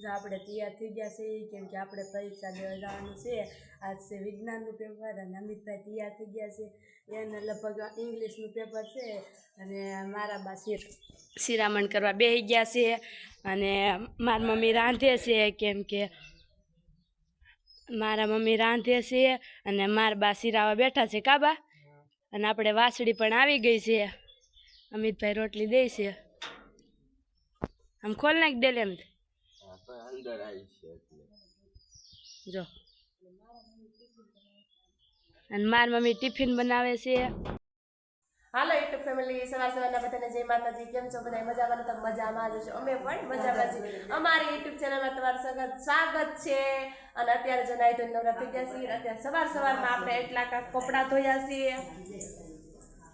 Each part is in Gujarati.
જો આપણે તૈયાર થઈ ગયા છે કેમ કે આપણે પરીક્ષા દેવા જવાનું છે. આજ છે વિજ્ઞાનનું પેપર અને અમિતભાઈ તૈયાર થઈ ગયા છે. એને લગભગ ઇંગ્લિશનું પેપર છે અને મારા બા શિરામણ કરવા બેસી ગયા છે અને મારી મમ્મી રાંધે છે કેમ કે મારા મમ્મી રાંધે છે અને મારા બા શિરાવા બેઠા છે કાબા. અને આપણે વાસળી પણ આવી ગઈ છે. અમિતભાઈ રોટલી દે છે. આમ ખોલ નાખ દે એમ જો. અને મારી મમ્મી ટિફિન બનાવે છે. હાલો યુટ્યુબ ફેમિલી, સવારના બધાને જય માતાજી. કેમ છો બધા? મજામાં? તો મજામાં જ છો. અમે પણ મજામાં છીએ. અમારી યુટ્યુબ ચેનલમાં તમારું સ્વાગત છે. અને અત્યારે જો નાઈ ધોઈને નવરા થઈ ગયા છીએ. અત્યારે સવારમાં આપણે એટલા કપડાં ધોયા છીએ.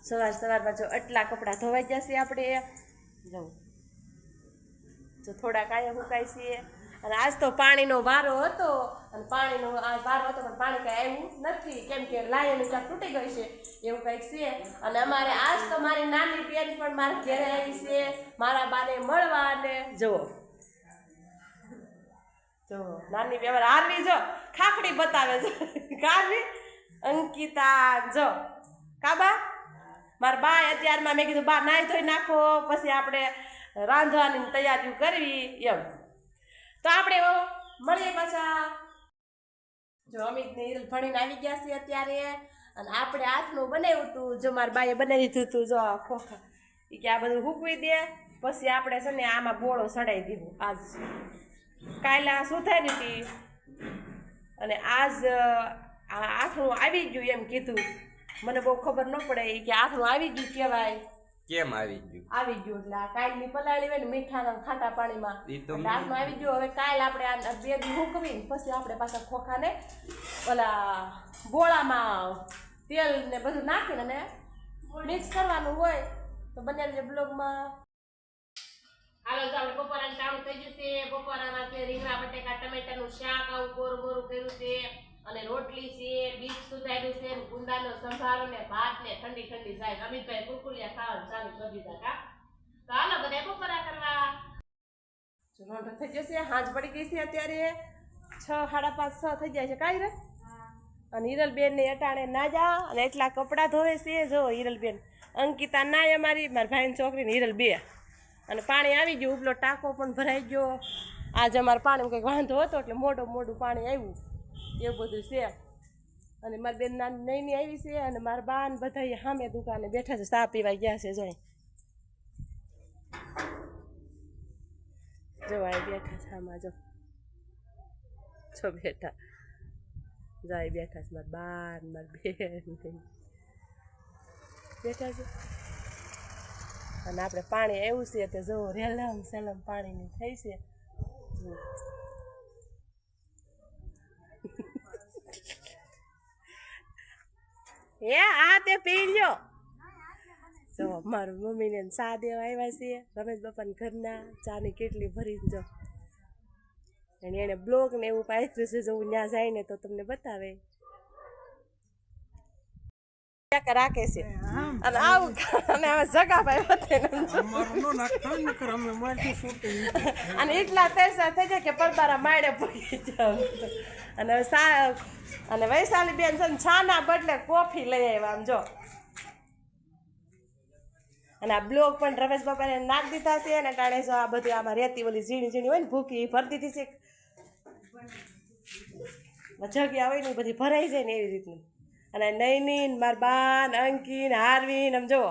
સવારમાં જો એટલા કપડાં ધોવાઈ ગયા છે આપણે. જો થોડાક આયા હુકાય છે. અને આજ તો પાણીનો વારો હતો અને પાણીનો આ વારો હતો પણ પાણી કાંઈ આવ્યું નથી કેમ કે લાઈન કાંઈ તૂટી ગઈ છે એવું કંઈક છે. અને અમારે આજ તો મારી નાની બેન પણ મારા ઘરે આવી છે મારા બાને મળવા. અને જો નાની બેન હારવી જો ખાખડી બતાવે છે. કારવી અંકિતા જો કાબા મારા બા અત્યારમાં મેં કીધું બા નાઈ ધોઈ નાખો પછી આપણે રાંધવાની તૈયારીઓ કરવી એમ. તો આપણે મળીએ પાછા. જો અમિત ને હિરલ ભણીને આવી ગયા છે અત્યારે. અને આપણે હાથનું બનાવ્યું હતું. જો મારા બાએ બનાવી દીધું હતું. જો ખોખા એ કે આ બધું હૂકવી દે પછી આપણે છે ને આમાં બોળો ચડાવી દીધું. આજ કાલે સુધારી હતી અને આજ આથણું આવી ગયું એમ કીધું. મને બહુ ખબર ન પડે એ કે આથણું આવી ગયું કહેવાય. કેમ આવી ગયું? આવી ગયું એટલે આ કાલની પલાળી હોય ને મીઠાના ખાટા પાણીમાં હાથમાં આવી ગયું. હવે કાલ આપણે આ 2 દી મૂકવી પછી આપણે પાછા ખોખાને ઓલા બોળામાં તેલ ને બધું નાખીને અને મિક્સ કરવાનું હોય. તો બંને બ્લોગમાં હાલો તો આપણે બપોરાનું ચાલુ થઈ ગયું છે. બપોરામાં છે રીંગણા બટેકા ટમેટાનું શાક આવું કોરું મોરું કર્યું છે અને રોટલી છે, બીજ સુધાર્યું છે, ગુંદાનો સંભારો ને ભાત ને ઠંડી ઠંડી જાય. અમિતભાઈ કુરકુરિયા ખાવાનું ચાલુ કરી દીધા કા. તો હાલો બધા બપોરા કરવા. રોંઢો થઈ જશે. હાંજ પડી ગઈ છે અત્યારે 6, 5:30, 6 થઈ જાય છે કાઈ રે. અને હિરલબેન ને અટાણે ના જા અને એટલા કપડાં ધોવે છે. જો હિરલબેન અંકિતા નાય અમારી મારા ભાઈની છોકરીને હિરલ 2. અને પાણી આવી ગયું. ઉપલો ટાંકો પણ ભરાઈ ગયો. આજે અમારે પાણીમાં કંઈક વાંધો હતો એટલે મોડું પાણી આવ્યું એવું બધું છે. અને મારી બેન નઈની આવી છે અને મારા બા ને બધા સામે દુકાને બેઠા છે. ચા પીવા ગયા છે. જો આ બેઠા છે આમાં જો બેઠા જાય બેઠા છે મારા બા ને મારી બેન બેઠા છે. અને આપણે પાણી આવ્યું છે તો જો રેલમ સેલમ પાણીની થઈ છે. એ આ તે પી લ્યો. જો મારું મમ્મીને ચા દેવા આવ્યા છે રમેશ બાપાને ઘરના. ચાની કેટલી ભરી જો અને એને બ્લોગ ને એવું પાથર્યું છે. જો ત્યાં જાય ને તો તમને બતાવે રાખે છે. અને આવું અને હવે જગાભાઈ અને એટલા તૈસા થઈ જાય કે પરબારા માળે પડી જાવ. અને અને વૈશાલી બેન છે ને છાના બદલે કોફી લઈ આવ્યા આમ જો. અને આ બ્લોગ પણ રમેશ બાપાને નાખી દીધા છે. અને ટાણે જો આ બધું આમાં રહેતી ઓલી ઝીણી હોય ને ભૂકી ભરી દીધી છે. જગ્યા હોય ને બધી ભરાઈ જાય ને એવી રીતની. અને નૈની માર બાન અંકીન હારવીન આમ જુઓ